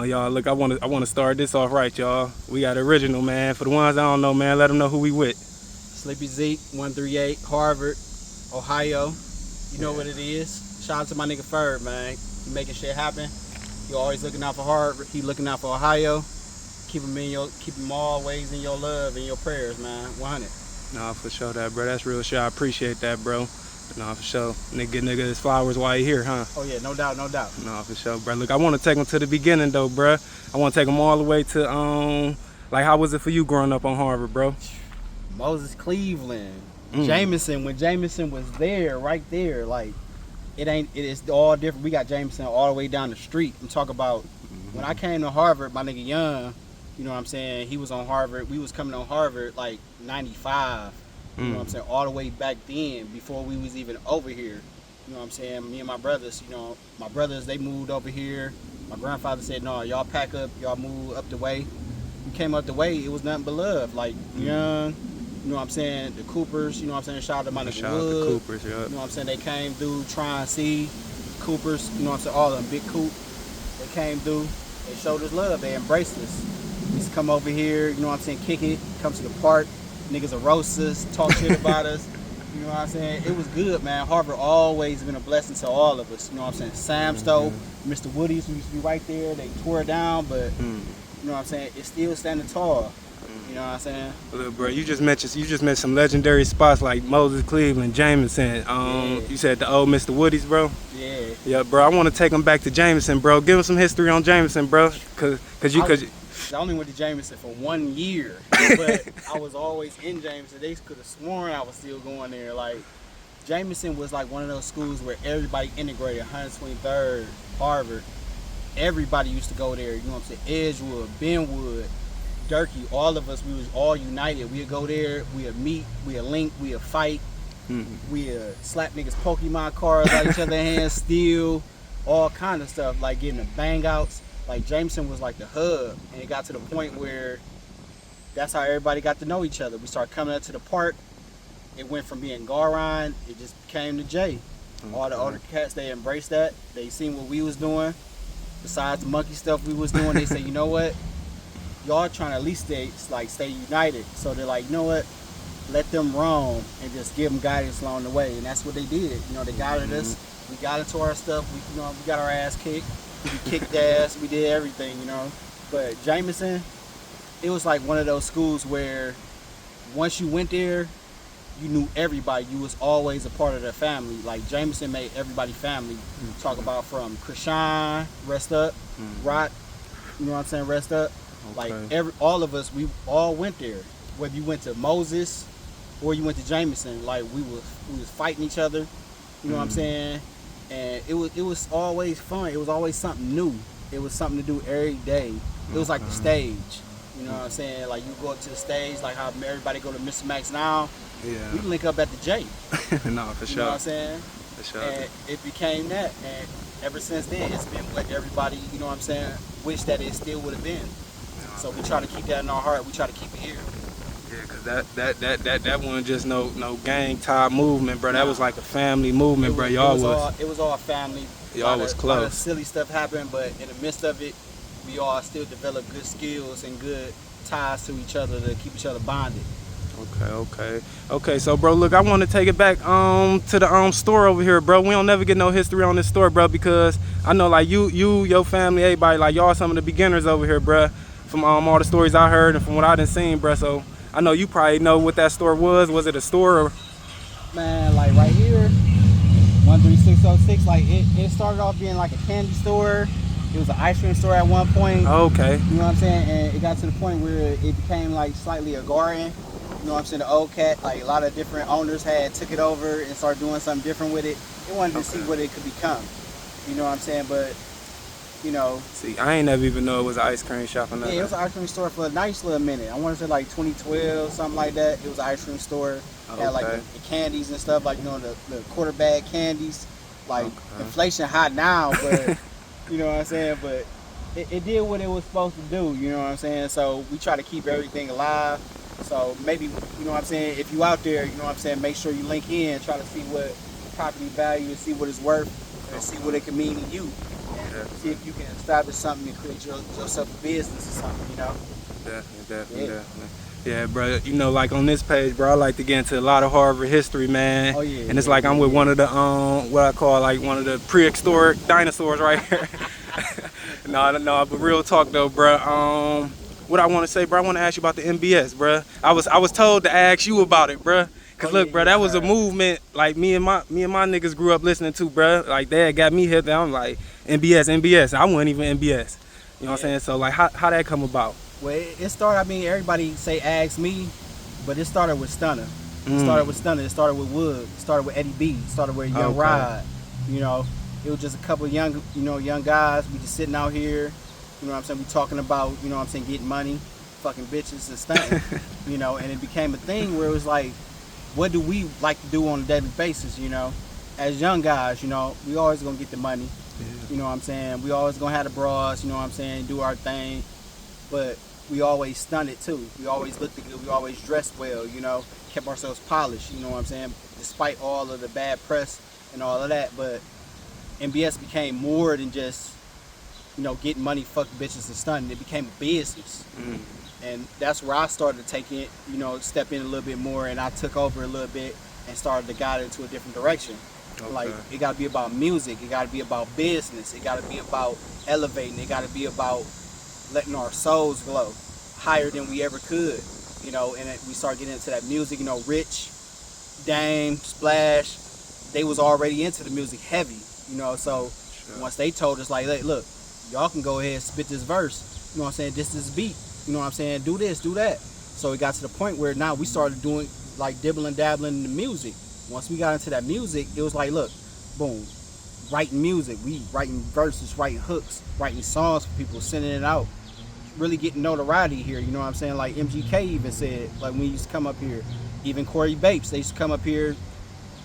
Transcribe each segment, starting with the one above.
y'all, look, I wanna start this off right, y'all. We got original, man. For the ones I don't know, man, let them know who we with. Sleepy Zeke, 138, Harvard, Ohio. You know what it is. Shout out to my nigga Ferb, man. He making shit happen. He always looking out for Harvard. He looking out for Ohio. Keep him always in your love and your prayers, man. 100. Nah, for sure that, bro. That's real shit. I appreciate that, bro. Nah, for sure. Nigga his flowers while he here, huh? Oh yeah, no doubt, no doubt. Nah, for sure, bro. Look, I want to take them to the beginning, though, bro. I want to take them all the way to, like, how was it for you growing up on Harvard, bro? Moses Cleveland, Jameson. When Jameson was there, right there, like, it is all different. We got Jameson all the way down the street. I'm talking about when I came to Harvard, my nigga Young, you know what I'm saying? He was on Harvard. We was coming on Harvard like 95. You know what I'm saying? All the way back then, before we was even over here. You know what I'm saying? Me and my brothers, my brothers, they moved over here. My grandfather said, no, y'all pack up, y'all move up the way. We came up the way, it was nothing but love. Like, Young, you know what I'm saying? The Coopers, you know what I'm saying? Shout out to my nigga Shout out to Coopers, yeah. You know what I'm saying? They came through, try and see Coopers, you know what I'm saying? All of them, Big Coop. They came through, they showed us love, they embraced us. We used to come over here, you know what I'm saying? Kick it, come to the park. Niggas will roast us, talk shit about us. You know what I'm saying? It was good, man. Harvard always been a blessing to all of us. You know what I'm saying? Sam Stowe, Mr. Woody's, who used to be right there, they tore it down, but you know what I'm saying? It's still standing tall. You know what I'm saying? Look, bro, you just mentioned some legendary spots like Moses Cleveland, Jameson. You said the old Mr. Woody's, bro. Yeah. Yeah, bro. I want to take him back to Jameson, bro. Give him some history on Jameson, bro. I only went to Jameson for 1 year, but I was always in Jameson. They could have sworn I was still going there. Like, Jameson was like one of those schools where everybody integrated. 123rd, Harvard, everybody used to go there. You know what I'm saying? Edgewood, Benwood, Durkee, all of us, we was all united. We'd go there, we'd meet, we'd link, we'd fight, we'd slap niggas Pokemon cards out each other's hands, steal, all kind of stuff, like getting the bang outs. Like, Jameson was like the hub, and it got to the point where that's how everybody got to know each other. We started coming up to the park. It went from being Garon, it just became the J. All the older cats, they embraced that. They seen what we was doing. Besides the monkey stuff we was doing, they said, you know what? Y'all trying to at least stay united. So they're like, you know what? Let them roam and just give them guidance along the way. And that's what they did. You know, they guided us. We got into our stuff. We got our ass kicked. We kicked ass, we did everything, you know. But Jameson, it was like one of those schools where once you went there, you knew everybody. You was always a part of their family. Like, Jameson made everybody family. Talk about from Krishan, rest up, Rot, you know what I'm saying, rest up. Okay. Like, all of us, we all went there. Whether you went to Moses or you went to Jameson, like, we was fighting each other, you know what I'm saying? And it was always fun. It was always something new. It was something to do every day. It was like the stage. You know what I'm saying? Like, you go up to the stage, like how everybody go to Mr. Max now. Yeah. We link up at the J. No, for sure. You know what I'm saying? For sure. And it became that. And ever since then, it's been what everybody, you know what I'm saying, wish that it still would have been. So we try to keep that in our heart. We try to keep it here. Yeah, cause that wasn't just no gang type movement, bro. That was like a family movement, bro. It was all family. Y'all was close. A lot of silly stuff happened, but in the midst of it, we all still developed good skills and good ties to each other to keep each other bonded. Okay. So, bro, look, I want to take it back to the store over here, bro. We don't never get no history on this store, bro, because I know like you, your family, everybody, like y'all some of the beginners over here, bro. From all the stories I heard and from what I done seen, bro. So I know you probably know what that store was. Was it a store or? Man, like right here, 13606, like it started off being like a candy store. It was an ice cream store at one point. Okay. You know what I'm saying? And it got to the point where it became like slightly a garden. You know what I'm saying? The old cat, like a lot of different owners took it over and started doing something different with it. They wanted to see what it could become. You know what I'm saying? But, you know. See, I ain't never even know it was an ice cream shop or nothing. Yeah, it was an ice cream store for a nice little minute. I want to say like 2012, something like that. It was an ice cream store. It had like the candies and stuff, like, you know, the quarter bag candies. Like, inflation hot now, but, you know what I'm saying? But it did what it was supposed to do, you know what I'm saying? So we try to keep everything alive. So maybe, you know what I'm saying, if you out there, you know what I'm saying, make sure you link in, try to see what property value, see what it's worth, and see what it can mean to you. And See if you can establish something and create yourself a business or something, you know? Definitely. Yeah, bro. You know, like on this page, bro, I like to get into a lot of Harvard history, man. Oh yeah. And it's like I'm with one of the what I call like one of the prehistoric dinosaurs right here. No, but real talk though, bro. What I want to say, bro, I want to ask you about the MBS, bro. I was told to ask you about it, bro. Cause look, bro, that was a movement like me and my niggas grew up listening to, bro. Like that got me hit. I'm like MBS. I wasn't even MBS. You know what I'm saying? So like, how that come about? Well, it started. I mean, everybody say ask me, but it started with Stunner. It started with Stunner. It started with Wood. It started with Eddie B. It started with Young Rod. You know, it was just a couple of young guys. We just sitting out here. You know what I'm saying? We talking about, you know what I'm saying, getting money, fucking bitches and stunting. You know, and it became a thing where it was like, what do we like to do on a daily basis? You know, as young guys, you know, we always gonna get the money. Yeah. You know what I'm saying? We always gonna have the bras. You know what I'm saying? Do our thing, but we always stunted too. We always looked good. We always dressed well. You know, kept ourselves polished. You know what I'm saying? Despite all of the bad press and all of that, but MBS became more than just, you know, getting money, fuck bitches and stunting. It became a business. And that's where I started to take it, you know, step in a little bit more, and I took over a little bit and started to guide it into a different direction. Okay. Like, it got to be about music. It got to be about business. It got to be about elevating. It got to be about letting our souls glow higher than we ever could, you know. And we started getting into that music, you know. Rich, Dame, Splash, they was already into the music heavy, you know. So once they told us, like, look, y'all can go ahead and spit this verse, you know what I'm saying, this is beat, you know what I'm saying, do this, do that. So it got to the point where now we started doing, like, dibbling, dabbling in the music. Once we got into that music, it was like, look, boom, writing music, we writing verses, writing hooks, writing songs for people, sending it out, really getting notoriety here, you know what I'm saying. Like MGK even said, like, when we used to come up here, even Corey Bapes, they used to come up here,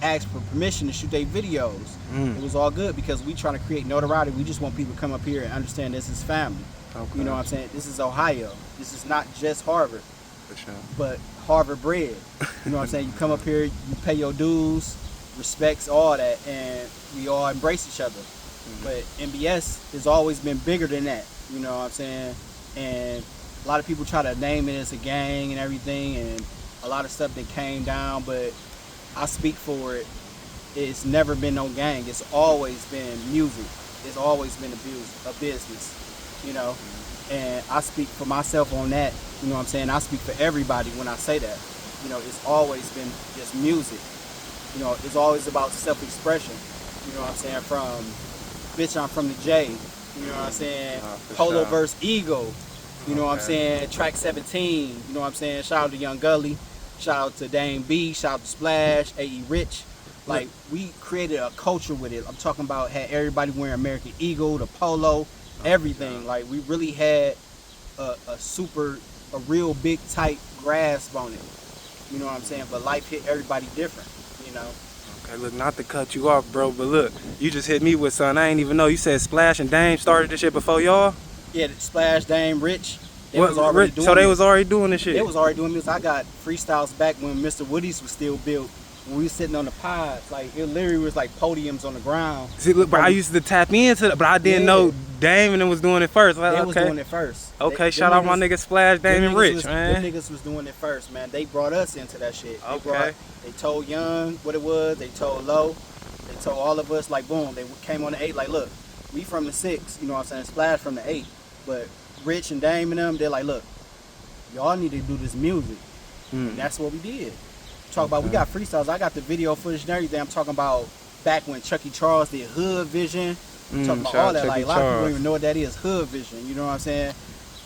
ask for permission to shoot their videos. It was all good because we trying to create notoriety. We just want people to come up here and understand this is family. Okay. You know what I'm saying? This is Ohio. This is not just Harvard, for sure, but Harvard bred. You know what I'm saying? You come up here, you pay your dues, respects, all that, and we all embrace each other. But MBS has always been bigger than that. You know what I'm saying? And a lot of people try to name it as a gang and everything, and a lot of stuff that came down, but I speak for it. It's never been no gang. It's always been music. It's always been a business, you know. And I speak for myself on that, you know what I'm saying? I speak for everybody when I say that. You know, it's always been just music. You know, it's always about self-expression. You know what I'm saying? From, bitch, I'm from the J. You know what I'm saying? Polo verse Ego. You know what I'm saying? Track 17. You know what I'm saying? Shout out to Young Gully. Shout out to Dame B. Shout out to Splash. A.E. Rich. Like, we created a culture with it. I'm talking about had everybody wearing American Eagle, the polo, everything. Like, we really had a real big tight grasp on it. You know what I'm saying? But life hit everybody different, you know. Okay, look, not to cut you off, bro, but look, you just hit me with something I ain't even know. You said Splash and Dame started this shit before y'all? Yeah, Splash, Dame, Rich. They was already doing so they was already doing this shit? They was already doing this. I got freestyles back when Mr. Woody's was still built. When we was sitting on the pods, like, it literally was like podiums on the ground. See, look, bro, I used to tap into that, but I didn't know Dame and them was doing it first. They was doing it first. Okay, shout out my niggas Splash, Dame, and Rich, man. Them niggas was doing it first, man. They brought us into that shit. Okay. They told Young what it was. They told Low. They told all of us, like, boom. They came on the 8, like, look, we from the 6, you know what I'm saying? Splash from the 8. But Rich and Dame and them, they're like, look, y'all need to do this music. And that's what we did. Talk about, we got freestyles. I got the video footage and everything. I'm talking about back when Chucky Charles did Hood Vision. Talking about all that. Like, a lot of people don't even know what that is. Hood Vision. You know what I'm saying?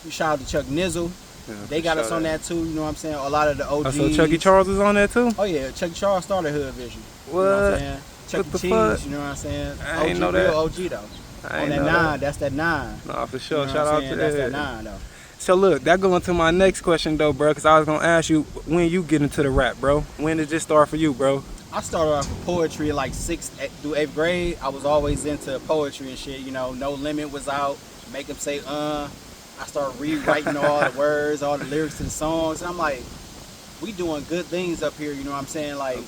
We shout out to Chuck Nizzle. Yeah, they got us on that too. You know what I'm saying? A lot of the OGs. So Chucky Charles is on there too? Oh yeah, Chucky Charles started Hood Vision. What? You know what I'm saying? Chuck E. Cheese. You know what I'm saying? I ain't know that. Real OG though. On that 9, that's that 9. Nah, for sure. You know shout out to that's that 9 though. So look, that go into my next question though, bro, because I was gonna ask you when you get into the rap, bro. When did this start for you, bro? I started off with poetry in like 6th through 8th grade. I was always into poetry and shit. You know, No Limit was out. Make them say I started rewriting all the words, all the lyrics to the songs. And I'm like, we doing good things up here. You know what I'm saying? Like,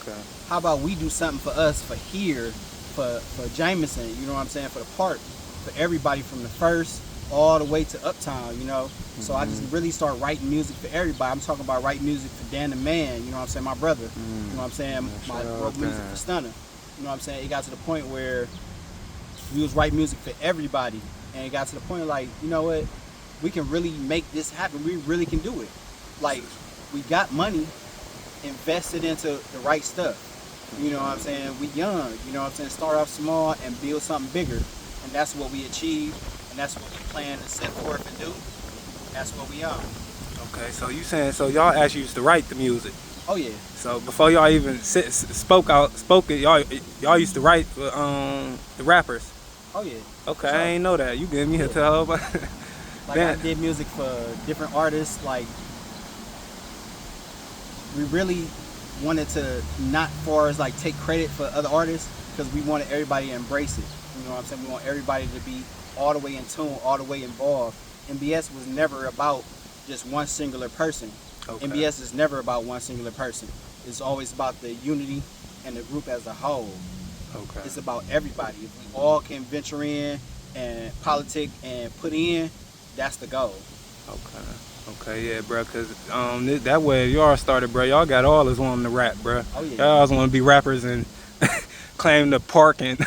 how about we do something for us, for here, for Jameson. You know what I'm saying? For the park. for everybody from the first all the way to Uptown, you know. So I just really started writing music for everybody. I'm talking about writing music for Dan the Man, you know what I'm saying, my brother. You know what I'm saying? I wrote music for Stunner. You know what I'm saying? It got to the point where we was writing music for everybody. And it got to the point like, you know what? We can really make this happen. We really can do it. Like, we got money invested into the right stuff. You know what I'm saying? We young, you know what I'm saying? Start off small and build something bigger. And that's what we achieved. And that's what we plan to set forth and do. That's what we are. Okay, so you saying, so y'all actually used to write the music. Oh yeah. So before y'all even spoke it, y'all used to write for the rappers. Oh yeah. Okay, I ain't know that. You gave me a tell about. Like I did music for different artists. Like we really wanted to not far as like take credit for other artists because we wanted everybody to embrace it. You know what I'm saying? We want everybody to be all the way in tune, all the way involved. MBS was never about just one singular person. Okay. MBS is never about one singular person. It's always about the unity and the group as a whole. Okay. It's about everybody. If we all can venture in and politic and put in, that's the goal. Okay, yeah, bro, because that way y'all started, bro, y'all got all us wanting to rap, bro. Oh, yeah. Y'all always want to be rappers and claim the park and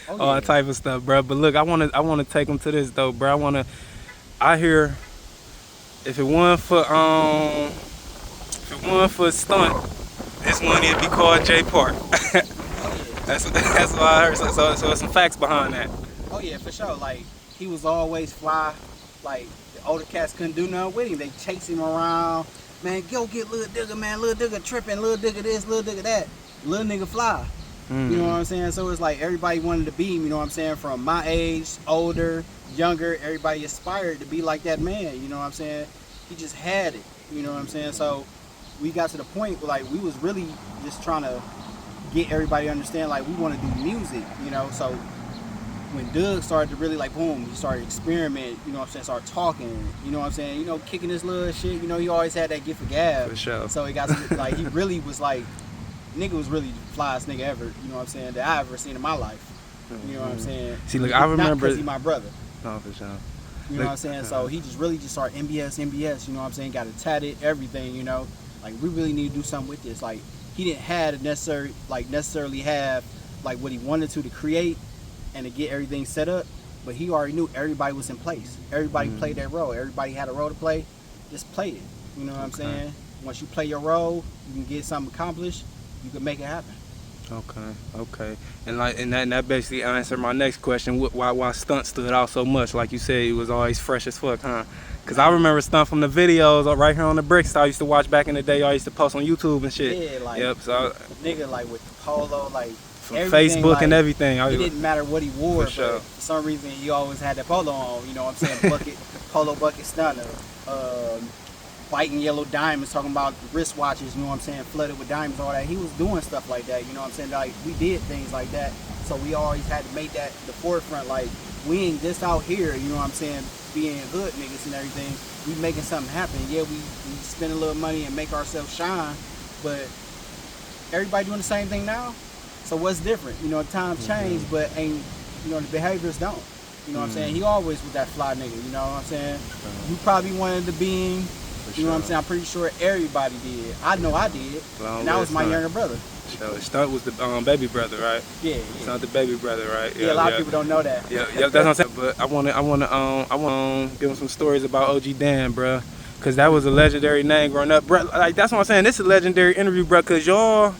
all that type of stuff, bro. But look, I want to take them to this, though, bro. I hear if it wasn't for stunt, this one it'd be called J Park. That's what I heard. So there's some facts behind that. Oh yeah, for sure. Like he was always fly. Like the older cats couldn't do nothing with him. They chase him around. Man, go get Lil Digger, man. Lil Digger tripping. Lil Digger this, Lil Digger that. Lil nigga fly. You know what I'm saying? So it's like everybody wanted to be him. You know what I'm saying? From my age, older, younger, everybody aspired to be like that man. You know what I'm saying? He just had it. You know what I'm saying? So we got to the point where like we was really just trying to get everybody to understand like we want to do music, you know. So when Doug started to really like boom, he started experimenting, you know what I'm saying, started talking, you know what I'm saying, you know, kicking this little shit, you know, he always had that gift of gab. For sure. So it got to, like he really was like, nigga was really the flyest nigga ever, you know what I'm saying, that I ever seen in my life. You know what I'm saying? See, look, I remember. Not because he my brother. No, for sure. You know what I'm saying? So he just really just started MBS, you know what I'm saying, got it tatted, everything, you know. Like we really need to do something with this. Like he didn't have necessarily have like what he wanted to create and to get everything set up, but he already knew everybody was in place. Everybody played their role. Everybody had a role to play. Just play it. You know what I'm saying? Once you play your role, you can get something accomplished. You can make it happen. Okay. And that basically answered my next question. Why Stunt stood out so much? Like you said, he was always fresh as fuck, huh? Because I remember Stunt from the videos right here on the bricks I used to watch back in the day. I used to post on YouTube and shit. Yeah, like nigga, like with the polo, like from Facebook like, and everything. It didn't matter what he wore, sure. But for some reason he always had that polo on. You know what I'm saying? Polo bucket Stunner. White and yellow diamonds, talking about wristwatches, you know what I'm saying, flooded with diamonds, all that. He was doing stuff like that, you know what I'm saying? Like, we did things like that, so we always had to make that the forefront. Like, we ain't just out here, you know what I'm saying, being hood niggas and everything. We making something happen. Yeah, we spend a little money and make ourselves shine, but everybody doing the same thing now. So what's different? You know, times change, but ain't, you know, the behaviors don't. You know what I'm saying? He always was that fly nigga, you know what I'm saying? You probably wanted to be. You know what I'm saying? I'm pretty sure everybody did. I know I did. And that was my younger brother. So Stunt was the baby brother, right? Yeah. Stunt the baby brother, right? Yeah, a lot of people don't know that. Yeah, that's what I'm saying. But I wanna give them some stories about OG Dan, bro, cause that was a legendary name growing up, bro. Like that's what I'm saying. This is a legendary interview, bro, cause y'all,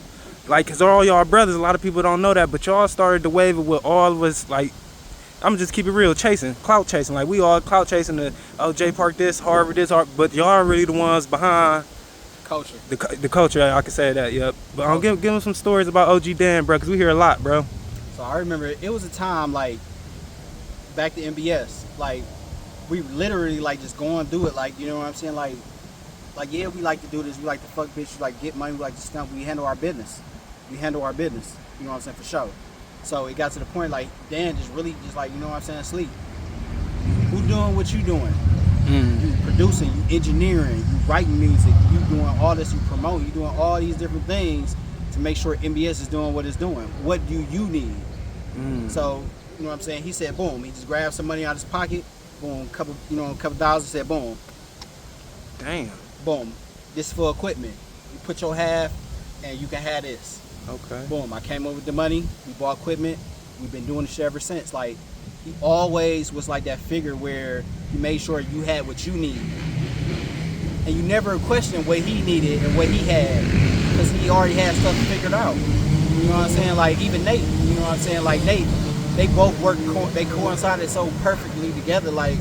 like, cause all y'all brothers. A lot of people don't know that, but y'all started the wave of what all of us like. I'm just keep it real, clout chasing. Like we all clout chasing the J Park this, Harvard this, but y'all really the ones behind culture. The culture, I can say that, yep. But I'll give them some stories about OG Dan, bro, cause we hear a lot, bro. So I remember it was a time like back to MBS, like we literally like just going through it, like you know what I'm saying, like yeah, we like to do this, we like to fuck bitches, we like get money, we like to stunt, we handle our business. You know what I'm saying, for sure. So it got to the point like Dan just really just like, you know what I'm saying, sleep. Who doing what you doing? You producing, you engineering, you writing music, you doing all this, you promote, you doing all these different things to make sure MBS is doing what it's doing. What do you need? So You know what I'm saying? He said, boom. He just grabbed some money out of his pocket. Boom, couple dollars. Said, boom, Damn. boom. This is for equipment. You put your half, and you can have this. Okay. Boom. I came up with the money. We bought equipment. We've been doing this shit ever since. Like, he always was like that figure where he made sure you had what you need, and you never questioned what he needed and what he had, because he already had stuff figured out. You know what I'm saying? Like, even Nate. You know what I'm saying? Like, Nate. They both they coincided so perfectly together. Like,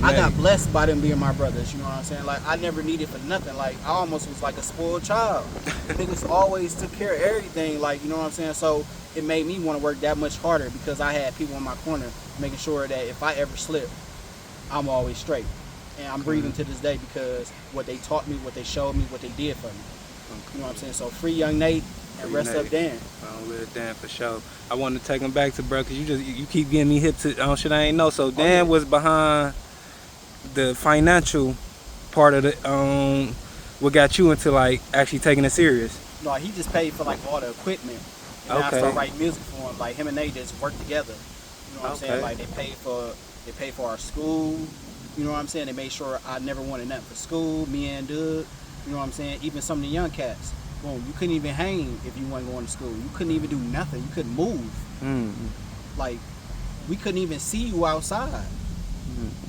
I got blessed by them being my brothers. You know what I'm saying? Like, I never needed for nothing. Like, I almost was like a spoiled child. Niggas always took care of everything. Like, you know what I'm saying? So it made me want to work that much harder, because I had people in my corner making sure that if I ever slip, I'm always straight. And I'm breathing to this day because what they taught me, what they showed me, what they did for me. You know what I'm saying? So free young Nate and rest up Dan. With Dan for sure. I want to take him back to bro, because you keep getting me hip to shit I ain't know. So Dan was behind the financial part of the what got you into like actually taking it serious. No, he just paid for like all the equipment. And I started writing music for him. Like, him and Nate just worked together. You know what I'm saying? Like, they paid for our school. You know what I'm saying? They made sure I never wanted nothing for school. Me and Doug. You know what I'm saying? Even some of the young cats. Boom, you couldn't even hang if you wasn't going to school. You couldn't even do nothing. You couldn't move. Like, we couldn't even see you outside.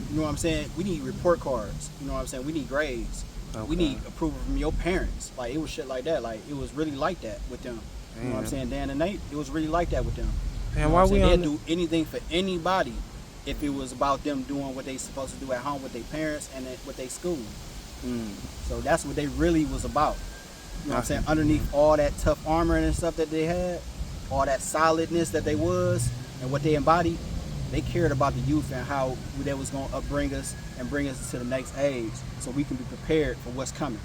You know what I'm saying? We need report cards. You know what I'm saying? We need grades. We need approval from your parents. Like, it was shit like that. Like, it was really like that with them. You know what I'm saying? Dan and Nate, it was really like that with them. And why we they'd do anything for anybody if it was about them doing what they supposed to do at home with their parents and with their school. So that's what they really was about. You know what I'm saying? Underneath all that tough armor and stuff that they had, all that solidness that they was and what they embodied, they cared about the youth and how they was going to upbring us and bring us to the next age so we can be prepared for what's coming.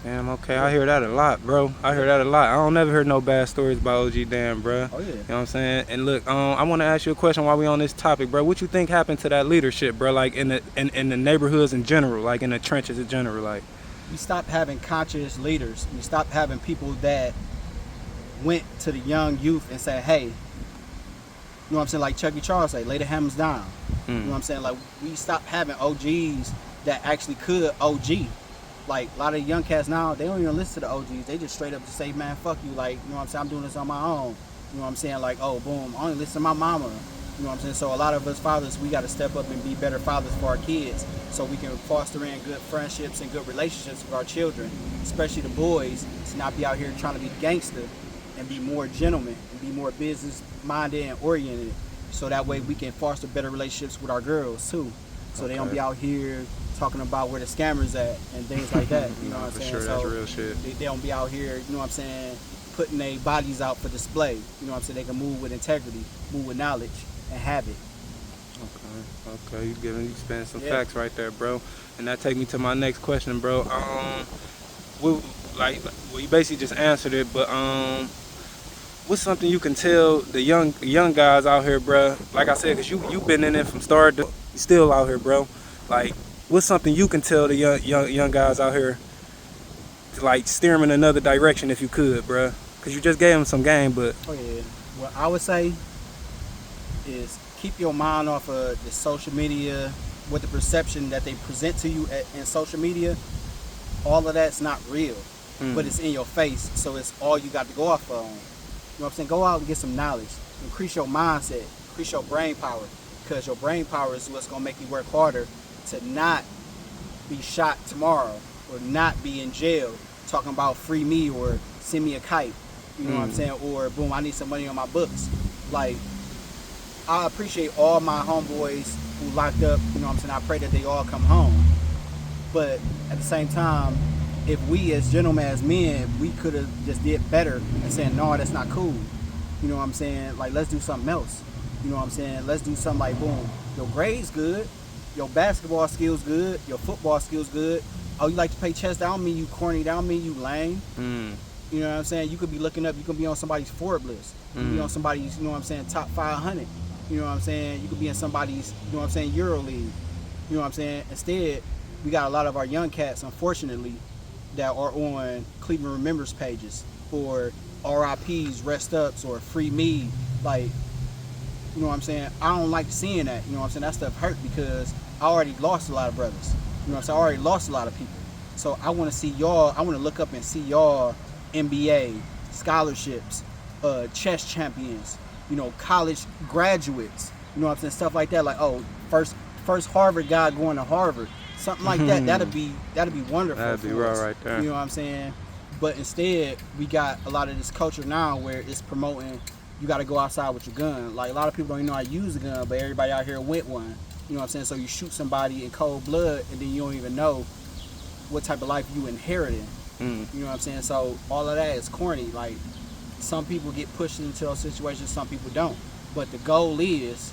Damn, okay. I hear that a lot, bro. I hear that a lot. I don't never hear no bad stories about OG Dan, bro. Oh, yeah. You know what I'm saying? And look, I want to ask you a question while we on this topic, bro. What you think happened to that leadership, bro? Like, in the neighborhoods in general, like in the trenches in general, like. We stopped having conscious leaders. We stopped having people that went to the young youth and said, hey, you know what I'm saying? Like Chucky Charles say, lay the hammers down. You know what I'm saying? Like, we stopped having OGs that actually could OG. Like, a lot of young cats now, they don't even listen to the OGs. They just straight up just say, man, fuck you. Like, you know what I'm saying? I'm doing this on my own. You know what I'm saying? Like, oh, boom, I only listen to my mama. You know what I'm saying? So a lot of us fathers, we got to step up and be better fathers for our kids so we can foster in good friendships and good relationships with our children, especially the boys, to not be out here trying to be gangster and be more gentlemen and be more business-minded and oriented, so that way we can foster better relationships with our girls, too. So they don't be out here talking about where the scammers at and things like that. You know what I'm saying? For sure, that's real shit. They don't be out here, you know what I'm saying, putting their bodies out for display. You know what I'm saying? They can move with integrity, move with knowledge, and have it. Okay, you spending some facts right there, bro. And that take me to my next question, bro. You basically just answered it, but what's something you can tell the young guys out here, bro? Like I said, cause you been in it from start to you still out here, bro. Like, what's something you can tell the young guys out here to like steer them in another direction if you could, bro? Cause you just gave them some game, but what I would say is keep your mind off of the social media, with the perception that they present to you in social media. All of that's not real, but it's in your face, so it's all you got to go off on. You know what I'm saying? Go out and get some knowledge, increase your mindset, increase your brain power, because your brain power is what's gonna make you work harder to not be shot tomorrow or not be in jail talking about free me or send me a kite. You know what I'm saying? Or boom, I need some money on my books. Like, I appreciate all my homeboys who locked up, you know what I'm saying? I pray that they all come home. But at the same time, if we as gentlemen, as men, we could have just did better and saying, no, that's not cool. You know what I'm saying? Like, let's do something else. You know what I'm saying? Let's do something like, boom, your grades good, your basketball skills good, your football skills good. Oh, you like to play chess? That don't mean you corny, that don't mean you lame. You know what I'm saying? You could be looking up, you could be on somebody's Forbes list. You could be on somebody's, you know what I'm saying, top 500. You know what I'm saying? You could be in somebody's, you know what I'm saying, Euro League. You know what I'm saying? Instead, we got a lot of our young cats, unfortunately, that are on Cleveland Remembers pages or RIPs, Rest Ups, or Free Me. Like, You know what I'm saying? I don't like seeing that. You know what I'm saying? That stuff hurt because I already lost a lot of brothers. You know what I'm saying? I already lost a lot of people. So I want to see y'all. I want to look up and see y'all NBA scholarships, chess champions. You know, college graduates. You know what I'm saying? Stuff like that. Like, oh, first Harvard guy going to Harvard. Something like that. That'd be wonderful. That'd be right there. You know what I'm saying? But instead, we got a lot of this culture now where it's promoting you got to go outside with your gun. Like, a lot of people don't even know how to use a gun, but everybody out here with one. You know what I'm saying? So you shoot somebody in cold blood, and then you don't even know what type of life you inherited. You know what I'm saying? So all of that is corny. Like, some people get pushed into those situations, some people don't. But the goal is,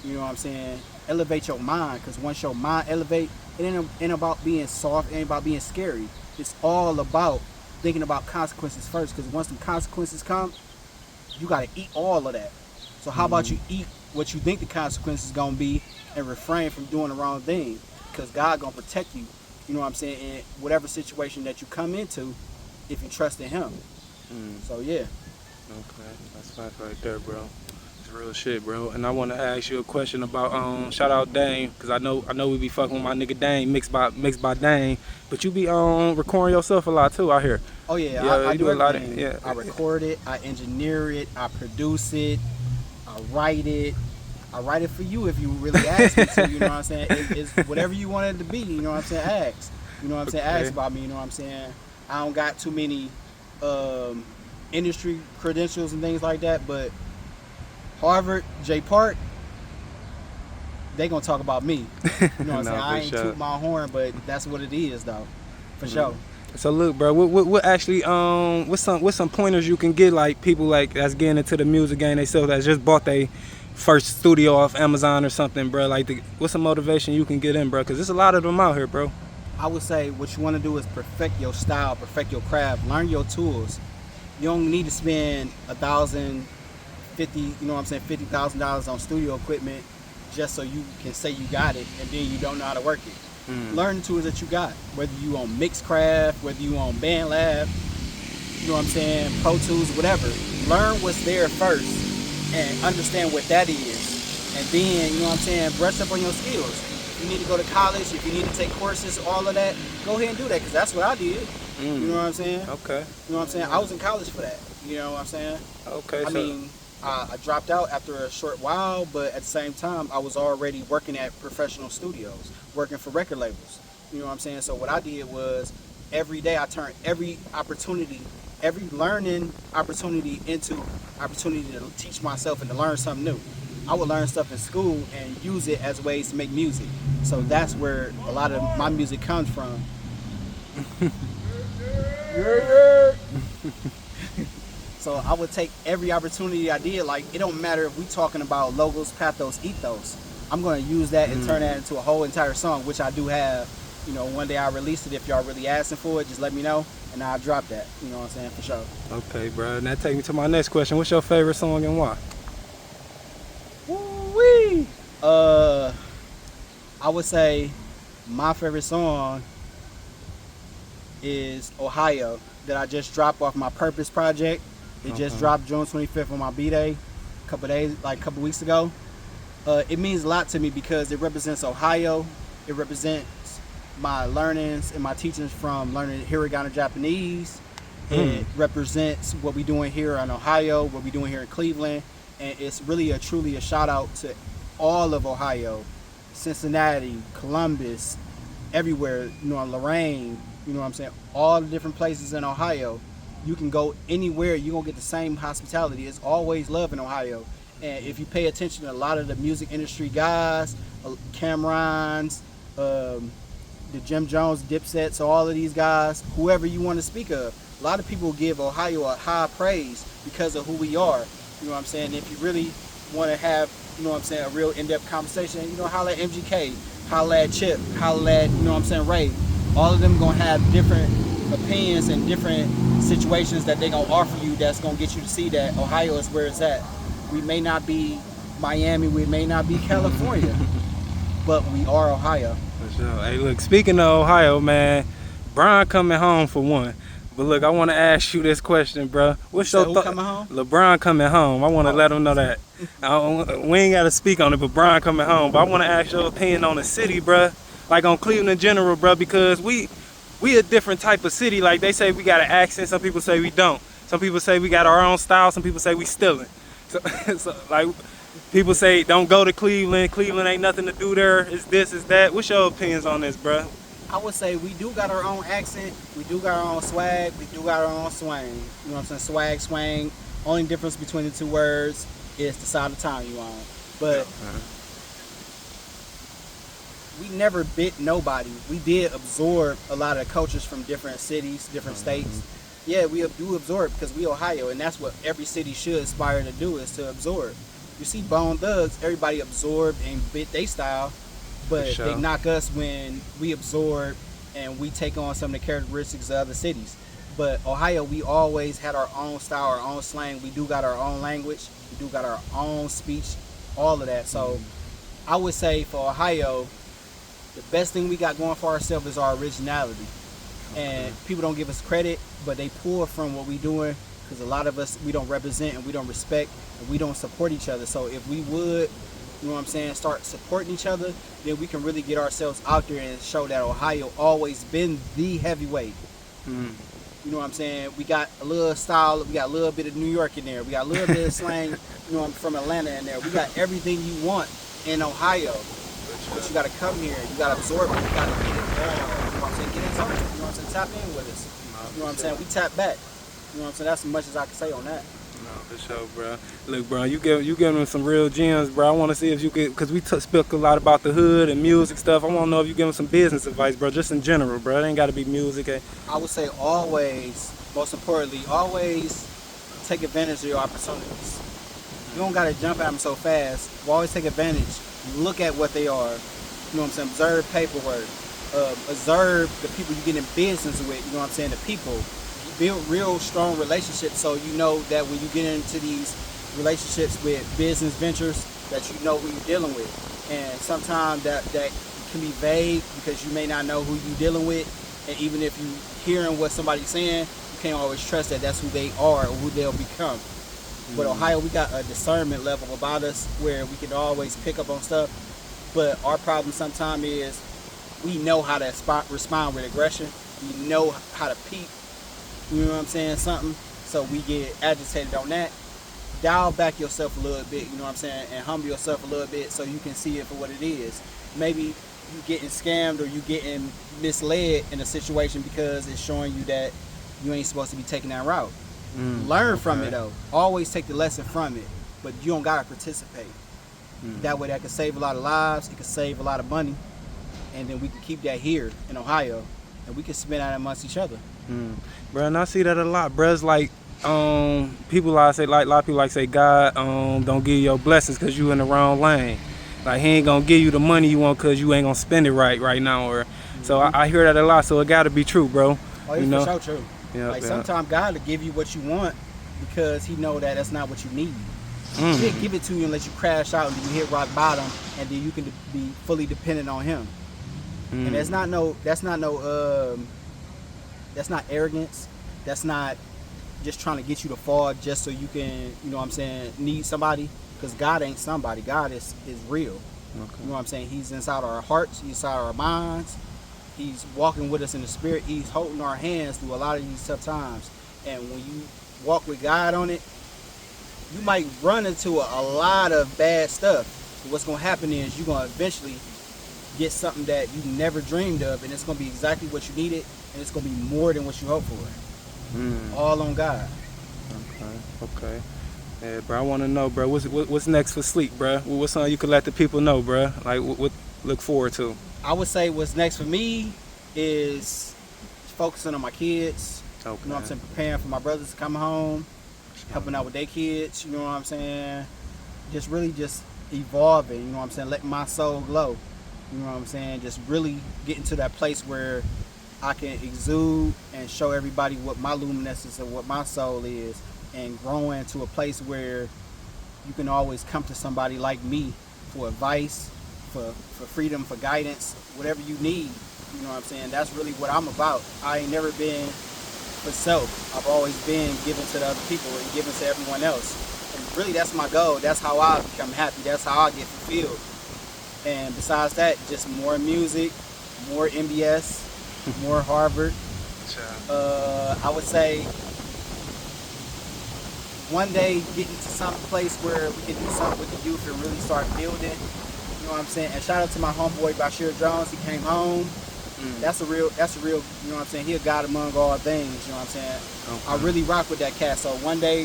you know what I'm saying, elevate your mind. Because once your mind elevate, it ain't about being soft, it ain't about being scary. It's all about thinking about consequences first. Because once the consequences come, you got to eat all of that. So how about you eat what you think the consequence is going to be and refrain from doing the wrong thing? Because God going to protect you, you know what I'm saying, in whatever situation that you come into if you trust in him. So, yeah. Okay, that's facts right there, bro. It's real shit, bro. And I want to ask you a question about, shout out Dane, because I know we be fucking with my nigga Dane, mixed by Dane, but you be recording yourself a lot too out here. Oh yeah, I do a lot everything. of, yeah. I record it, I engineer it, I produce it, I write it. I write it for you if you really ask me to, you know what I'm saying? It's whatever you want it to be, you know what I'm saying? Ask. You know what I'm saying? Ask about me, you know what I'm saying? I don't got too many industry credentials and things like that, but Harvard, J Park, they gonna talk about me. You know what I'm saying? I ain't toot my horn, but that's what it is though. For sure. So look, bro, what actually what's some pointers you can get, like people like that's getting into the music game themselves, that just bought their first studio off Amazon or something, bro? Like, what's some motivation you can get in, bro? Because there's a lot of them out here, bro. I would say what you want to do is perfect your style, perfect your craft, learn your tools. You don't need to spend $1,050, you know what I'm saying, $50,000 on studio equipment just so you can say you got it and then you don't know how to work it. Learn the tools that you got, whether you on Mixcraft, whether you on BandLab, you know what I'm saying, Pro Tools, whatever. Learn what's there first and understand what that is, and then, you know what I'm saying, brush up on your skills. If you need to go to college, if you need to take courses, all of that, go ahead and do that, because that's what I did. You know what I'm saying? Okay. You know what I'm saying? I was in college for that. You know what I'm saying? Okay. I mean, I dropped out after a short while, but at the same time, I was already working at professional studios, working for record labels. You know what I'm saying? So what I did was, every day I turned every opportunity, every learning opportunity into opportunity to teach myself and to learn something new. I would learn stuff in school and use it as ways to make music. So that's where a lot of my music comes from. So I would take every opportunity I did. Like, it don't matter if we talking about logos, pathos, ethos. I'm going to use that and turn that into a whole entire song, which I do have. You know, one day I release it. If y'all really asking for it, just let me know, and I'll drop that. You know what I'm saying? For sure. Okay, bro. And that takes me to my next question. What's your favorite song and why? Woo-wee! I would say my favorite song is Ohio, that I just dropped off my Purpose project. It just dropped June 25th on my B-Day, a couple weeks ago. It means a lot to me because it represents Ohio. It represents my learnings and my teachings from learning hiragana Japanese. It represents what we're doing here in Ohio, what we're doing here in Cleveland. And it's really truly a shout out to all of Ohio, Cincinnati, Columbus, everywhere, you know, Lorain, you know what I'm saying? All the different places in Ohio. You can go anywhere, you're going to get the same hospitality. It's always love in Ohio. And if you pay attention to a lot of the music industry guys, Camerons, the Jim Jones, Dipsets, all of these guys, whoever you want to speak of, a lot of people give Ohio a high praise because of who we are. You know what I'm saying? If you really want to have, you know what I'm saying, a real in-depth conversation, you know, holla at MGK, holla at Chip, holla at, you know what I'm saying, Ray. All of them going to have different opinions and different situations that they're going to offer you that's going to get you to see that Ohio is where it's at. We may not be Miami, we may not be California, but we are Ohio. For sure. Hey, look, speaking of Ohio, man, Brian coming home for one. But look, I want to ask you this question, bro. What's So your who thought? coming home? LeBron coming home. I want to let him know that. We ain't got to speak on it, but Bron coming home. But I want to ask your opinion on the city, bro. Like on Cleveland in general, bro, because we a different type of city. Like they say we got an accent. Some people say we don't. Some people say we got our own style. Some people say we stealing. So, so like people say don't go to Cleveland. Cleveland ain't nothing to do there. It's this, it's that. What's your opinions on this, bro? I would say we do got our own accent, we do got our own swag, we do got our own swing. You know what I'm saying? Swag, swang. Only difference between the two words is the side of town you on. But we never bit nobody. We did absorb a lot of cultures from different cities, different states. Yeah, we do absorb because we Ohio, and that's what every city should aspire to do, is to absorb. You see Bone Thugs, everybody absorbed and bit their style, but For sure. they knock us when we absorb and we take on some of the characteristics of other cities. But Ohio, we always had our own style, our own slang. We do got our own language. We do got our own speech, all of that. So I would say for Ohio, the best thing we got going for ourselves is our originality. And people don't give us credit, but they pull from what we doing, because a lot of us, we don't represent and we don't respect and we don't support each other. So if we would, you know what I'm saying, start supporting each other, then we can really get ourselves out there and show that Ohio always been the heavyweight. You know what I'm saying? We got a little style, we got a little bit of New York in there, we got a little bit of slang, you know, from Atlanta in there. We got everything you want in Ohio. But you gotta come here, you gotta absorb it, you gotta get involved. You know what I'm saying? Get involved. You know what I'm saying? Tap in with us. You know what I'm saying? We tap back. You know what I'm saying? That's as much as I can say on that. No, for sure, bro. Look, bro, you giving them some real gems, bro. I want to see if you could, because we spoke a lot about the hood and music stuff. I want to know if you give them some business advice, bro, just in general, bro. It ain't got to be music. I would say always, most importantly, always take advantage of your opportunities. You don't gotta jump at them so fast. You always take advantage. Look at what they are. You know what I'm saying? Observe paperwork. Observe the people you get in business with. You know what I'm saying? The people. Build real strong relationships, so you know that when you get into these relationships with business ventures, that you know who you're dealing with. And sometimes that can be vague because you may not know who you're dealing with, and even if you hearing what somebody's saying, you can't always trust that that's who they are or who they'll become. But Ohio, we got a discernment level about us where we can always pick up on stuff. But our problem sometimes is we know how to respond with aggression. We know how to peep. You know what I'm saying? Something. So we get agitated on that. Dial back yourself a little bit, you know what I'm saying? And humble yourself a little bit so you can see it for what it is. Maybe you getting scammed or you getting misled in a situation because it's showing you that you ain't supposed to be taking that route. Learn from it though. Always take the lesson from it. But you don't gotta participate. That way that could save a lot of lives, it could save a lot of money, and then we can keep that here in Ohio and we can spend that amongst each other. Bro, and I see that a lot, bro. It's like people like say, like a lot of people like say God don't give you your blessings because you in the wrong lane. Like he ain't gonna give you the money you want because you ain't gonna spend it right now. Or so I hear that a lot. So it gotta be true, bro. Oh, it's you know? for sure true. Yeah, like yeah. sometimes God will give you what you want because He know that that's not what you need. He'll give it to you and let you crash out and then you hit rock bottom and then you can be fully dependent on Him. And that's not arrogance. That's not just trying to get you to fall just so you can, you know what I'm saying, need somebody. Because God ain't somebody. God is real. Okay. You know what I'm saying? He's inside our hearts. He's inside our minds. He's walking with us in the spirit. He's holding our hands through a lot of these tough times. And when you walk with God on it, you might run into a lot of bad stuff. But what's going to happen is you're going to eventually get something that you never dreamed of, and it's going to be exactly what you needed, and it's going to be more than what you hoped for. All on God. Okay. Yeah, bro, I want to know, bro, what's next for Sleep, bro? What's something you could let the people know, bro? Like, what look forward to? I would say what's next for me is focusing on my kids. Okay. You know what I'm saying? Preparing for my brothers to come home, helping out with their kids, you know what I'm saying? Just really just evolving, you know what I'm saying? Letting my soul glow, you know what I'm saying? Just really getting to that place where I can exude and show everybody what my luminescence and what my soul is, and growing to a place where you can always come to somebody like me for advice, for freedom, for guidance, whatever you need. You know what I'm saying? That's really what I'm about. I ain't never been for self. I've always been giving to the other people and giving to everyone else. And really, that's my goal. That's how I become happy. That's how I get fulfilled. And besides that, just more music, more MBS, more Harvard. I would say one day getting to some place where we can do something with the youth and really start building. You know what I'm saying? And shout out to my homeboy Bashir Jones. He came home. That's a real, you know what I'm saying? He a God among all things, you know what I'm saying? Okay. I really rock with that cat. So one day,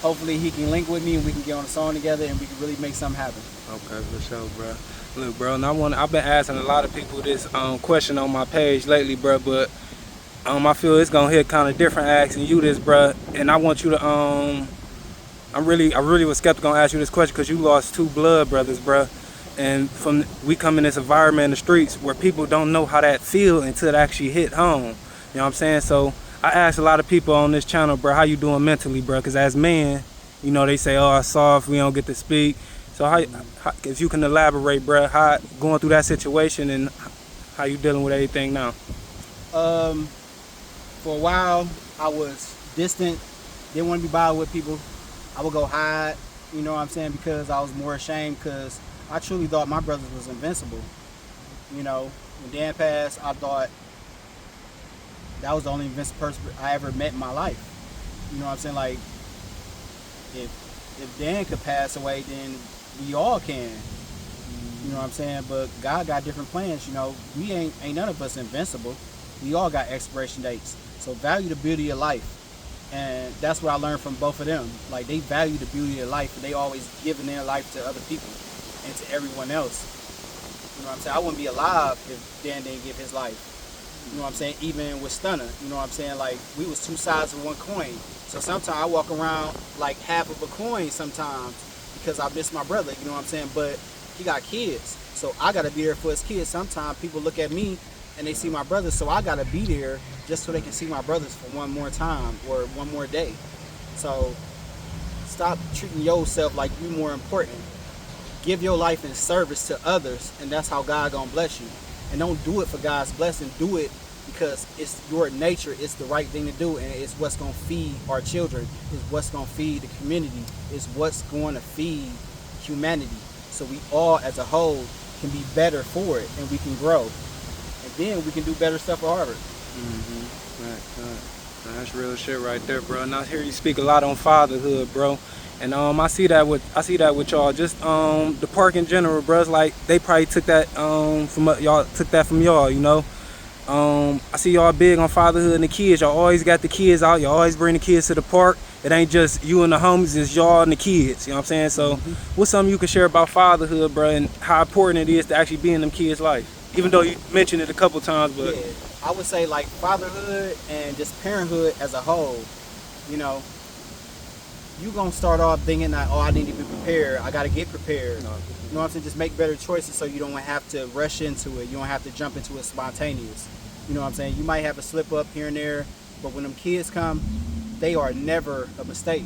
hopefully he can link with me and we can get on a song together and we can really make something happen. Okay, for sure, bro. Look, bro, and I've been asking a lot of people this question on my page lately, bro, but I feel it's gonna hit kind of different asking you this, bro, and I want you to I really was skeptical on ask you this question because you lost 2 blood brothers, bro. And we come in this environment in the streets where people don't know how that feel until it actually hit home. You know what I'm saying? So I asked a lot of people on this channel, bro, how you doing mentally, bro? Because as men, you know, they say, oh, it's soft, we don't get to speak. So how if you can elaborate, bro, how going through that situation and how you dealing with everything now? For a while, I was distant, didn't want to be bothered with people. I would go hide, you know what I'm saying, because I was more ashamed because I truly thought my brothers was invincible. You know, when Dan passed, I thought that was the only invincible person I ever met in my life. You know what I'm saying? Like, if Dan could pass away, then we all can. You know what I'm saying? But God got different plans, you know. We ain't none of us invincible. We all got expiration dates. So value the beauty of life. And that's what I learned from both of them. Like, they value the beauty of life and they always giving their life to other people and to everyone else. You know what I'm saying? I wouldn't be alive if Dan didn't give his life. You know what I'm saying? Even with Stunner, you know what I'm saying? Like, we was 2 sides of one coin. So sometimes I walk around like half of a coin sometimes because I miss my brother, you know what I'm saying? But he got kids, so I gotta be there for his kids. Sometimes people look at me and they see my brothers, so I gotta be there just so they can see my brothers for one more time or one more day. So stop treating yourself like you more important. Give your life in service to others, and that's how God gonna bless you. And don't do it for God's blessing. Do it because it's your nature. It's the right thing to do, and it's what's gonna feed our children. It's what's gonna feed the community. It's what's going to feed humanity. So we all, as a whole, can be better for it, and we can grow, and then we can do better stuff at Harvard. Right. That's real shit right there, bro. And I hear you speak a lot on fatherhood, bro. And I see that with y'all. Just the park in general, bro. It's like they probably took that from y'all, you know. I see y'all big on fatherhood and the kids. Y'all always got the kids out. Y'all always bring the kids to the park. It ain't just you and the homies, it's y'all and the kids. You know what I'm saying? So what's something you can share about fatherhood, bro, and how important it is to actually be in them kids' life? Even though you mentioned it a couple times, but yeah, I would say like fatherhood and just parenthood as a whole, you know, you gonna start off thinking that, oh, I need to be prepared. I gotta get prepared. No. You know what I'm saying? Just make better choices so you don't have to rush into it. You don't have to jump into it spontaneous. You know what I'm saying? You might have a slip up here and there, but when them kids come, they are never a mistake.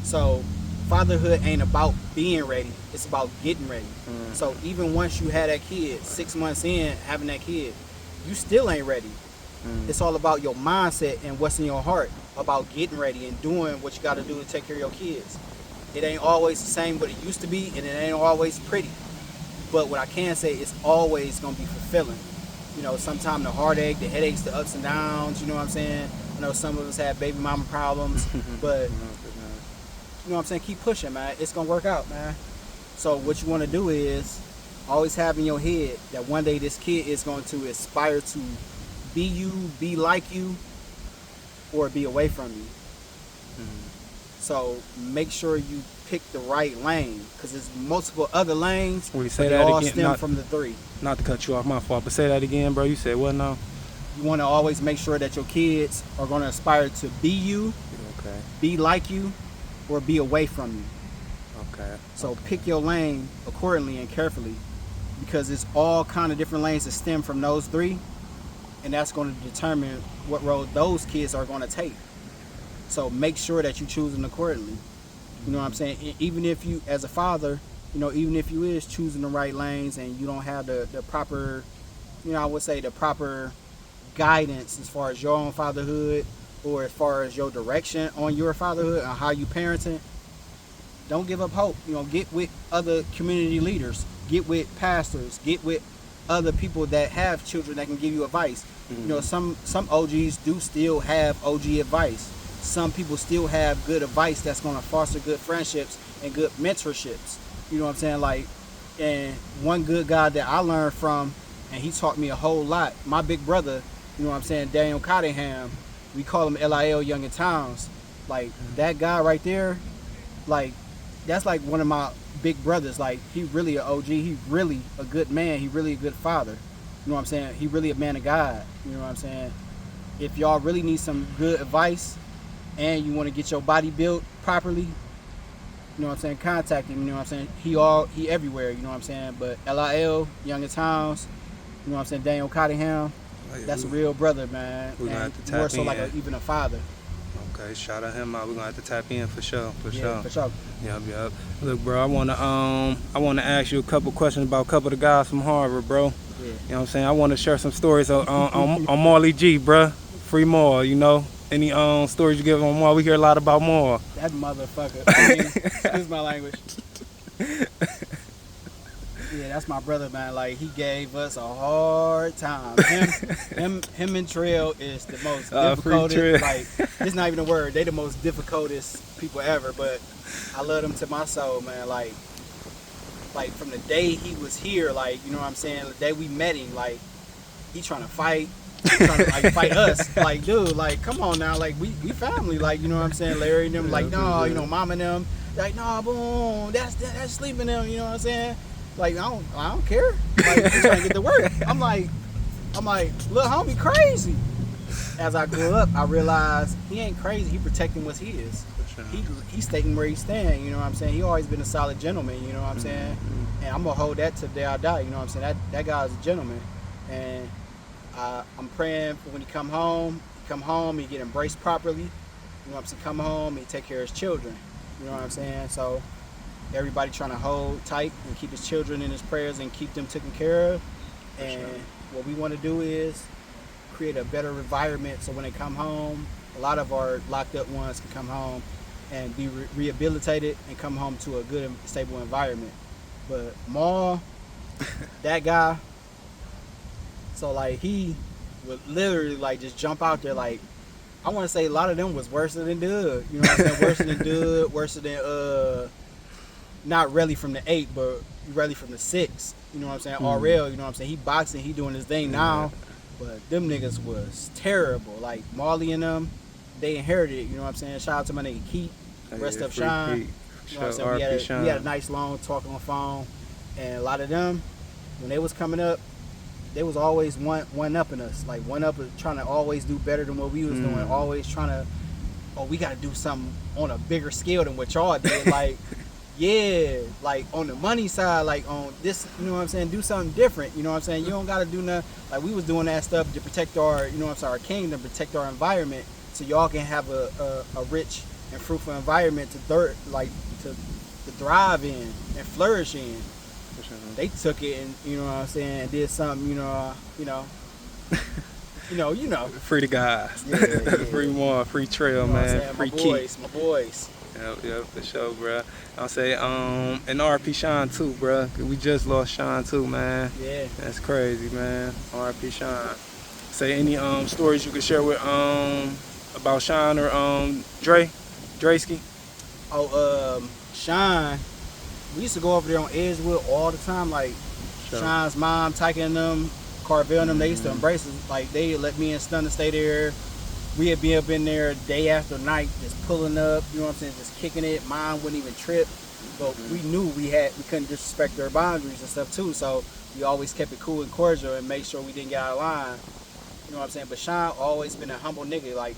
So fatherhood ain't about being ready. It's about getting ready. So even once you had that kid, 6 months in having that kid, you still ain't ready. It's all about your mindset and what's in your heart about getting ready and doing what you got to do to take care of your kids. It ain't always the same what it used to be, and it ain't always pretty. But what I can say, it's always going to be fulfilling. You know, sometimes the heartache, the headaches, the ups and downs, you know what I'm saying? I know some of us have baby mama problems, but you know what I'm saying? Keep pushing, man. It's going to work out, man. So what you want to do is always have in your head that one day this kid is going to aspire to be you, be like you, or be away from you. So make sure you pick the right lane, because there's multiple other lanes, when you say but that they all again, stem from the 3. Not to cut you off, my fault, but say that again, bro. You said what now? You want to always make sure that your kids are going to aspire to be you, okay, be like you, or be away from you. Okay. So pick your lane accordingly and carefully, because it's all kind of different lanes that stem from those 3, and that's going to determine what road those kids are going to take. So make sure that you choose them accordingly. You know what I'm saying? Even if you, as a father, you know, even if you is choosing the right lanes and you don't have the proper, you know, I would say the proper guidance as far as your own fatherhood, or as far as your direction on your fatherhood and how you parenting, don't give up hope. You know, get with other community leaders, get with pastors, get with other people that have children that can give you advice. You know, some OGs do still have OG advice. Some people still have good advice that's going to foster good friendships and good mentorships. You know what I'm saying? Like, and one good guy that I learned from, and he taught me a whole lot, my big brother, you know what I'm saying, Daniel Cottingham, we call him LIL Young and Towns. Like, that guy right there, like, that's like one of my big brothers. Like, he really an OG. He really a good man. He really a good father. You know what I'm saying? He really a man of God. You know what I'm saying? If y'all really need some good advice and you want to get your body built properly, you know what I'm saying, contact him. You know what I'm saying? He everywhere, you know what I'm saying? But LIL, Young and Towns, you know what I'm saying, Daniel Cottingham, that's a real brother, man. We're gonna have to tap more so in. like even a father. Okay, shout out him out. We're gonna have to tap in for sure. For Yeah, sure. for sure. Yep. Look, bro, I wanna ask you a couple questions about a couple of the guys from Harvard, bro. Yeah. You know what I'm saying? I wanna share some stories on Marley G, bro. Free Maul, you know. Any stories you give on Maul? We hear a lot about Maul. That motherfucker. I mean, excuse my language. Yeah, that's my brother, man. Like, he gave us a hard time. Him and Trail is the most difficult. Like, it's not even a word. They the most difficultest people ever. But I love them to my soul, man. Like from the day he was here, like, you know what I'm saying? The day we met him, like, he trying to fight. He trying to like fight us. Like, dude, like, come on now. Like, we family. Like, you know what I'm saying? Larry and them, like, no, you know, mom and them, like, no, boom, that's sleeping them. You know what I'm saying? Like, I don't care. Like, he's trying to get to work. I'm like, little homie crazy. As I grew up, I realized he ain't crazy. He protecting what's his. Sure. He's stating where he's standing. You know what I'm saying? He always been a solid gentleman. You know what I'm saying? And I'm gonna hold that to the day I die. You know what I'm saying? That guy's a gentleman. And I'm praying for when he come home, he get embraced properly. You know what I'm saying? Come home, he take care of his children. You know what I'm saying? So everybody trying to hold tight and keep his children in his prayers and keep them taken care of. And what we want to do is create a better environment so when they come home, a lot of our locked up ones can come home and be rehabilitated and come home to a good and stable environment. But Maul, that guy, so like he would literally like just jump out there. Like, I want to say a lot of them was worse than Doug. You know what I'm saying? Worse than Doug, worse than not really from the 8, but really from the 6. You know what I'm saying? RL, you know what I'm saying? He boxing, he doing his thing now. But them niggas was terrible. Like, Marley and them, they inherited it. You know what I'm saying? Shout out to my nigga Keith, rest up Shine. You know what I'm saying? We had a nice long talk on the phone. And a lot of them, when they was coming up, they was always one upping us. Like, one up, trying to always do better than what we was doing. Always trying to, we got to do something on a bigger scale than what y'all did. Like, yeah, like on the money side, like on this, you know what I'm saying, do something different, you know what I'm saying? You don't gotta do nothing. Like, we was doing that stuff to protect our, you know what I'm saying, our kingdom, protect our environment, so y'all can have a rich and fruitful environment to thrive in and flourish in. They took it and, you know what I'm saying, did something, you know. Free the guys. Yeah. Free Maul, free Trail, you know man. Free Keith. My boys. Yep, for sure, bro. I'll say, and RP Sean too, bro. We just lost Sean too, man. Yeah. That's crazy, man. RP Sean. Say any stories you could share with about Sean or Dreski? Sean, we used to go over there on Edgewood all the time. Like, Sean's mom, Tyke and them, Carvel and them, they used to embrace us. Like, they let me and Stun to stay there. We had been up in there day after night, just pulling up, you know what I'm saying, just kicking it. Mine wouldn't even trip. But we knew we couldn't disrespect their boundaries and stuff too. So we always kept it cool and cordial and made sure we didn't get out of line. You know what I'm saying? But Sean always been a humble nigga. Like,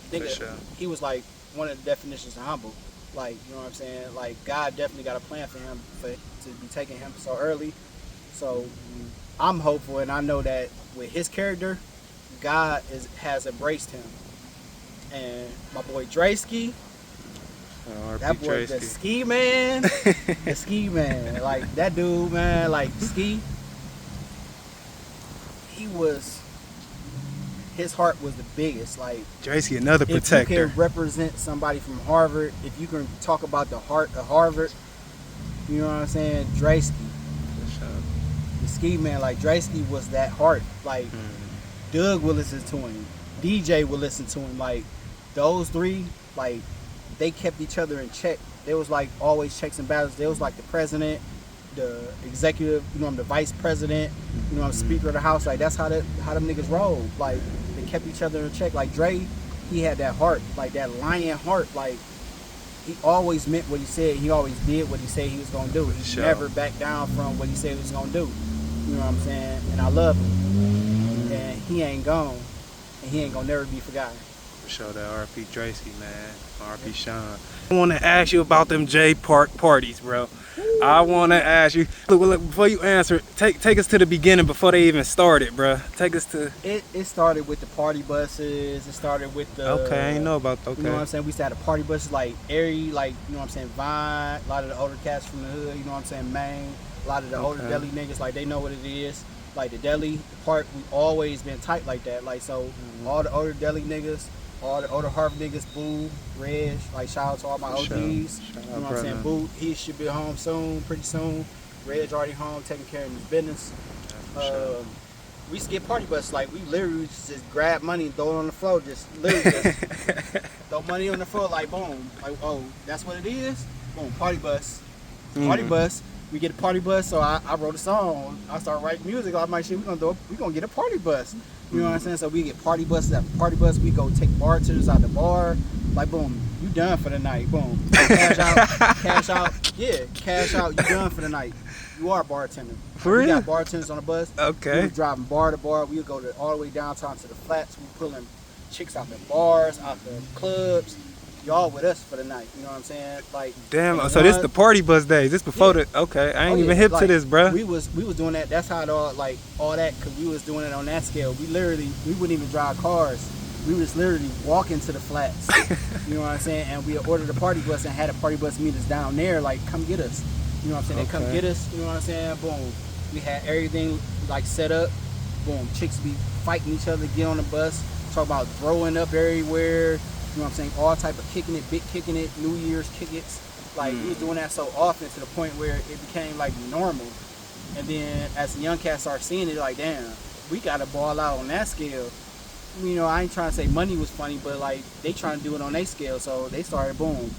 he was like one of the definitions of humble. Like, you know what I'm saying? Like, God definitely got a plan for him to be taking him so early. So I'm hopeful, and I know that with his character, God has embraced him. And my boy Dreski, that boy, the ski man, like that dude, man, like Ski, he was his heart was the biggest. Like, Tracy, another if you protector. can represent somebody from Harvard, if you can talk about the heart of Harvard, you know what I'm saying? Draysky, the ski man, like Draysky was that heart. Like, Doug will listen to him, DJ will listen to him. Like, those three, like, they kept each other in check. There was like always checks and balances. There was like the president, the executive, you know, the vice president, you know, speaker of the house. Like, that's how them niggas roll. Like, they kept each other in check. Like, Dre, he had that heart, like that lion heart. Like, he always meant what he said. He always did what he said he was gonna do. He never backed down from what he said he was gonna do. You know what I'm saying? And I love him. And he ain't gone, and he ain't gonna never be forgotten. For sure, that R.P. Tracy, man. R.P. Sean. I want to ask you about them J Park parties, bro. I want to ask you. Look, before you answer, take us to the beginning before they even started, bro. Take us to. It started with the party buses. It started with the. Okay, I ain't know about that. Okay. You know what I'm saying? We used to have the party buses like Erie, like, you know what I'm saying, Vine. A lot of the older cats from the hood, you know what I'm saying, Maine. A lot of the older deli niggas, like, they know what it is. Like, the deli, the park, we always been tight like that. Like, so all the older deli niggas, all the older Harvard niggas, Boo, Reg, like, shout out to all my OGs. You know what I'm saying? Boo, he should be home soon, pretty soon. Reg already home, taking care of his business. We used to get party buses. Like, we literally just grab money and throw it on the floor. Just literally just throw money on the floor, like, boom. Like, oh, that's what it is? Boom, party bus. Party bus. We get a party bus, so I wrote a song. I started writing music. I'm like, shit, we gonna get a party bus. You know what I'm saying? So we get party buses after party bus. We go take bartenders out the bar. Like, boom, you done for the night. Boom. Cash out, cash out. Yeah, cash out. You done for the night. You are a bartender. For real? We got bartenders on the bus. Okay. We was driving bar to bar. We would go all the way downtown to the flats. We pulling chicks out the bars, out the clubs. Y'all with us for the night, you know what I'm saying? Like, damn, so this the party bus days. This before the okay. I ain't even hip to this, bruh. We was doing that. That's how it all that, cause we was doing it on that scale. We wouldn't even drive cars. We was literally walking to the flats. You know what I'm saying? And we ordered a party bus and had a party bus meet us down there. Like, come get us. You know what I'm saying? They come get us. You know what I'm saying? Boom. We had everything like set up. Boom. Chicks be fighting each other, get on the bus. Talk about throwing up everywhere. You know what I'm saying? All type of kicking it, big kicking it, New Year's kick-its. Like, we was doing that so often to the point where it became, like, normal. And then as the young cats started seeing it, like, damn, we got to ball out on that scale. You know, I ain't trying to say money was funny, but, like, they trying to do it on their scale. So they started, boom,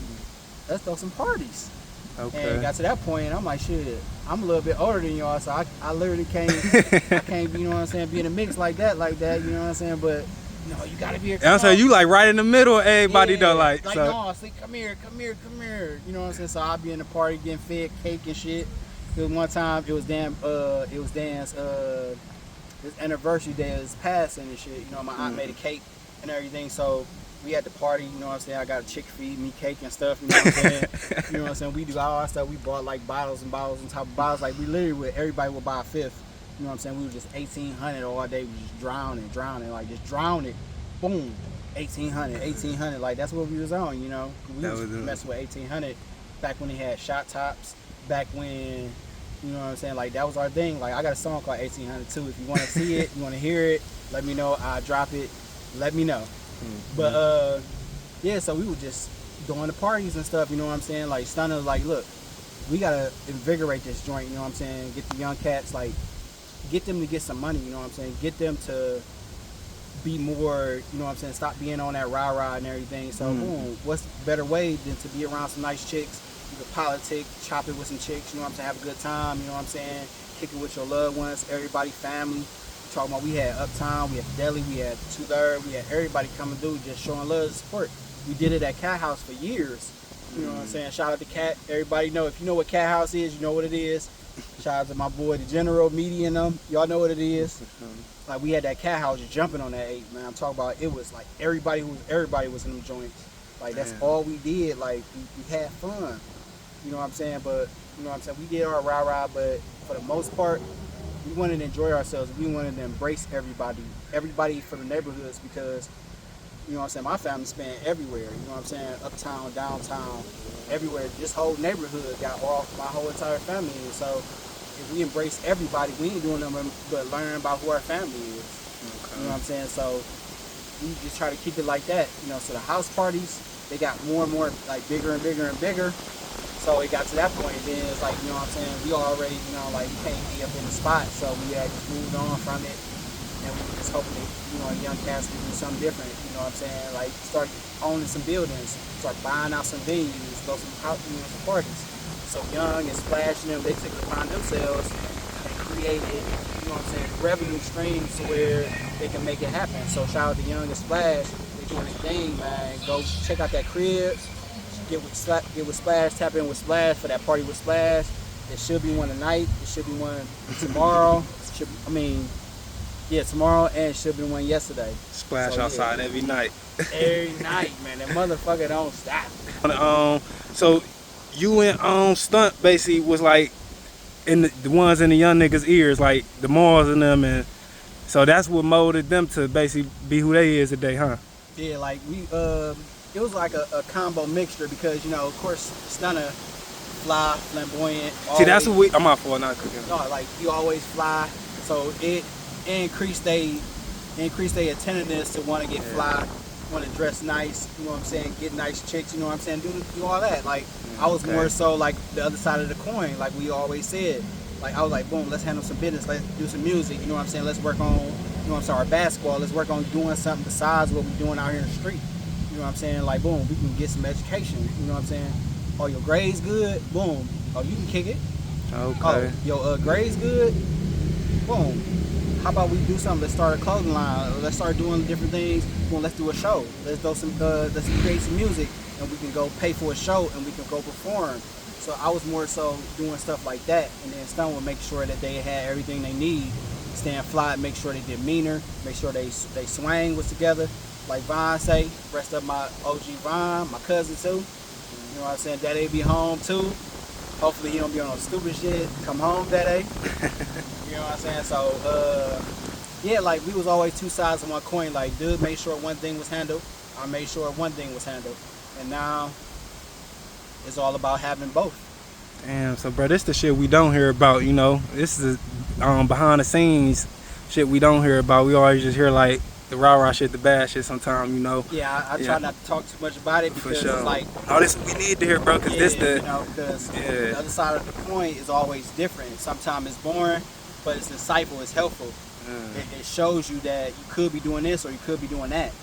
let's throw some parties. Okay. And got to that point, and I'm like, shit, I'm a little bit older than y'all, so I literally can't, you know what I'm saying, be in a mix like that, you know what I'm saying? But, no, you gotta be here. I'm saying you like right in the middle of everybody though, like so. No, say come here. You know what I'm saying? So I'll be in the party getting fed cake and shit. It was one time, it was Dan's his anniversary day of his passing and shit. You know, my aunt made a cake and everything, so we had the party, you know what I'm saying? I got a chick feed me cake and stuff, you know what I'm saying? You know what I'm saying? We do all our stuff. We bought like bottles and bottles on top of bottles. Like, we literally everybody would buy a fifth. You know what I'm saying? We were just 1,800 all day. We just drowning, like just drown it. Boom, 1,800. Like, that's what we was on, you know? We was messing with 1,800 back when they had shot tops, back when, you know what I'm saying? Like, that was our thing. Like, I got a song called 1,800 too. If you want to see it, you want to hear it, let me know. I'll drop it. Let me know. But, yeah, so we were just doing the parties and stuff, you know what I'm saying? Like, Stunner was like, look, we got to invigorate this joint, you know what I'm saying? Get the young cats, like, get them to get some money, you know what I'm saying? Get them to be more, you know what I'm saying? Stop being on that rah-rah and everything. So, boom, what's a better way than to be around some nice chicks? You can politic, chop it with some chicks, you know what I'm saying? Have a good time, you know what I'm saying? Kick it with your loved ones, everybody, family. Talking about, we had Uptown, we had Deli, we had Two Third, we had everybody coming through just showing love and support. We did it at Cat House for years. You know what I'm saying? Shout out to Cat. Everybody know, if you know what Cat House is, you know what it is. Shout out to my boy, the General, Media and them. Y'all know what it is. Like, we had that Cat House just jumping on that 8, man. I'm talking about, it was like everybody was in them joints. Like, that's all we did. Like, we had fun. You know what I'm saying? But, you know what I'm saying? We did our rah-rah, but for the most part, we wanted to enjoy ourselves. We wanted to embrace everybody from the neighborhoods, because, you know what I'm saying, my family spanned everywhere. You know what I'm saying? Uptown, downtown, everywhere. This whole neighborhood got my whole entire family in. So if we embrace everybody, we ain't doing nothing but learn about who our family is. Okay. You know what I'm saying? So we just try to keep it like that, you know. So the house parties, they got more and more like bigger and bigger and bigger. So it got to that point, then it's like, you know what I'm saying, we already, you know, like we can't be up in the spot, so we had just moved on from it, and we were just hoping that, you know, young cats could do something different, you know what I'm saying, like start owning some buildings, start buying out some venues, go some, you know, some parties. So Young and Splash and them, they took it upon themselves and created, you know what I'm saying, revenue streams to where they can make it happen. So shout out to Young and Splash, they doing their thing, man. Go check out that crib. Get with Splash, tap in with Splash for that party with Splash. It should be one tonight. It should be one tomorrow. Tomorrow, and it should be one yesterday. Splash outside every night. Every night, man. That motherfucker don't stop. So you and Stunt basically was like in the ones in the young niggas' ears, like the Mars and them, and so that's what molded them to basically be who they is today, huh? Yeah, like we it was like a combo mixture because, you know, of course, Stunner, fly, flamboyant. See, that's what I'm out for, not cooking. No, like, you always fly, so it increased they attentiveness to want to get fly, want to dress nice, you know what I'm saying, get nice chicks, you know what I'm saying, do all that. Like, I was more so like the other side of the coin, like we always said. Like, I was like, boom, let's handle some business, let's do some music, you know what I'm saying, let's work on, you know what I'm saying, our basketball, let's work on doing something besides what we're doing out here in the street. You know what I'm saying? Like, boom, we can get some education. You know what I'm saying? Oh, your grades good? Boom. Oh, you can kick it. Okay. Oh, your grades good? Boom. How about we do something? Let's start a clothing line. Let's start doing different things. Boom, let's do a show. Let's do some. Let's create some music, and we can go pay for a show, and we can go perform. So I was more so doing stuff like that, and then Stone would make sure that they had everything they need. Stand fly, make sure they demeanor, make sure they swang was together. Like Vaughn say, rest of my OG Vaughn, my cousin too. You know what I'm saying? Daddy be home too. Hopefully he don't be on no stupid shit. Come home, Daddy. You know what I'm saying? So, yeah, like we was always two sides of one coin. Like, dude made sure one thing was handled. I made sure one thing was handled. And now it's all about having both. Damn, so bro, this the shit we don't hear about, you know. This is behind the scenes shit we don't hear about. We always just hear like the rah-rah shit, the bad shit sometimes, you know. Yeah, I try not to talk too much about it because it's like... Oh, this we need to hear, bro, because this the... You know, because the other side of the coin is always different. Sometimes it's boring, but it's insightful, it's helpful. It shows you that you could be doing this or you could be doing that.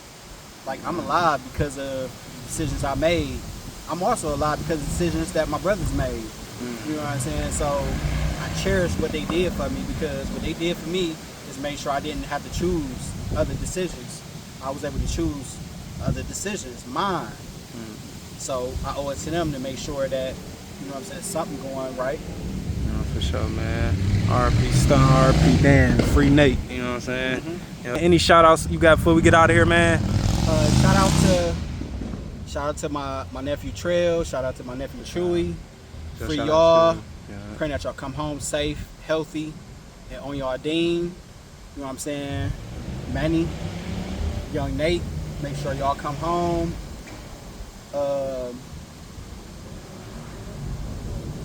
Like, I'm alive because of decisions I made. I'm also alive because of decisions that my brothers made. You know what I'm saying? So I cherish what they did for me because what they did for me is make sure I didn't have to choose other decisions. I was able to choose other decisions, mine. So I owe it to them to make sure that, you know what I'm saying, something going right. No, for sure, man. RP Star, RP Dan, Free Nate, you know what I'm saying? You know, any shout outs you got before we get out of here, man? Shout out to my nephew Trail, shout out to my nephew Chewy. Free Shout y'all. out to you. Praying that y'all come home safe, healthy, and on y'all dean. You know what I'm saying? Manny, Young Nate, make sure y'all come home.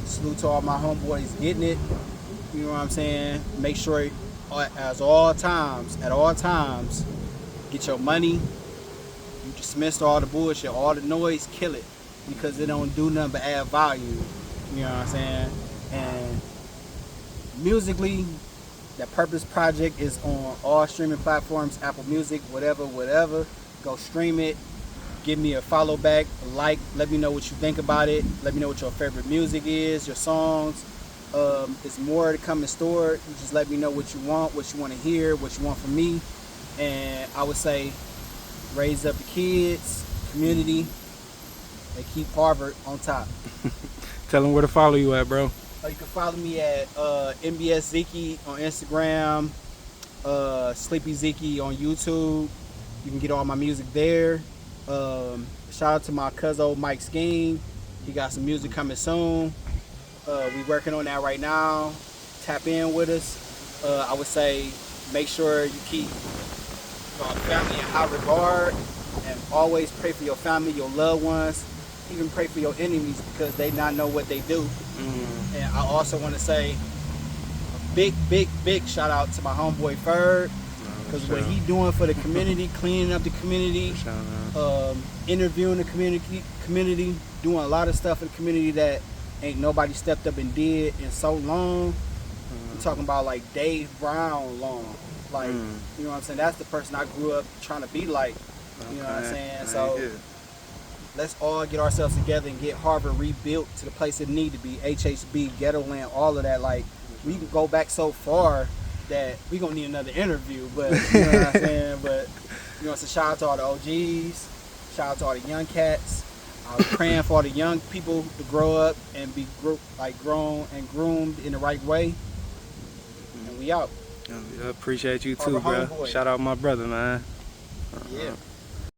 Salute to all my homeboys getting it. You know what I'm saying? Make sure at all times, get your money. You dismiss all the bullshit, all the noise, kill it. Because it don't do nothing but add value. You know what I'm saying? And musically, that Purpose Project is on all streaming platforms, Apple Music, whatever. Go stream it. Give me a follow back, a like. Let me know what you think about it. Let me know what your favorite music is, your songs. There's more to come in store. You just let me know what you want to hear, what you want from me. And I would say, raise up the kids, community, and keep Harvard on top. Tell them where to follow you at, bro. You can follow me at mbszeke on Instagram, Sleepy Zeke on YouTube. You can get all my music there. Shout out to my cousin Mike Skeen. He got some music coming soon. We working on that right now. Tap in with us. I would say make sure you keep your family in high regard and always pray for your family, your loved ones. Even pray for your enemies because they not know what they do. And I also want to say a big shout out to my homeboy Ferg. Because what he doing for the community, cleaning up the community, interviewing the community, doing a lot of stuff in the community that ain't nobody stepped up and did in so long. I'm talking about like Dave Brown long. Like, you know what I'm saying? That's the person I grew up trying to be like. You know what I'm saying? So let's all get ourselves together and get Harvard rebuilt to the place it need to be. HHB, Ghetto Land, all of that. Like, we can go back so far that we gonna need another interview. But you know what I'm saying? But you know, so shout out to all the OGs. Shout out to all the young cats. I'm praying for all the young people to grow up and be grown and groomed in the right way. And we out. I appreciate you too, bro. Shout out my brother, man. Yeah.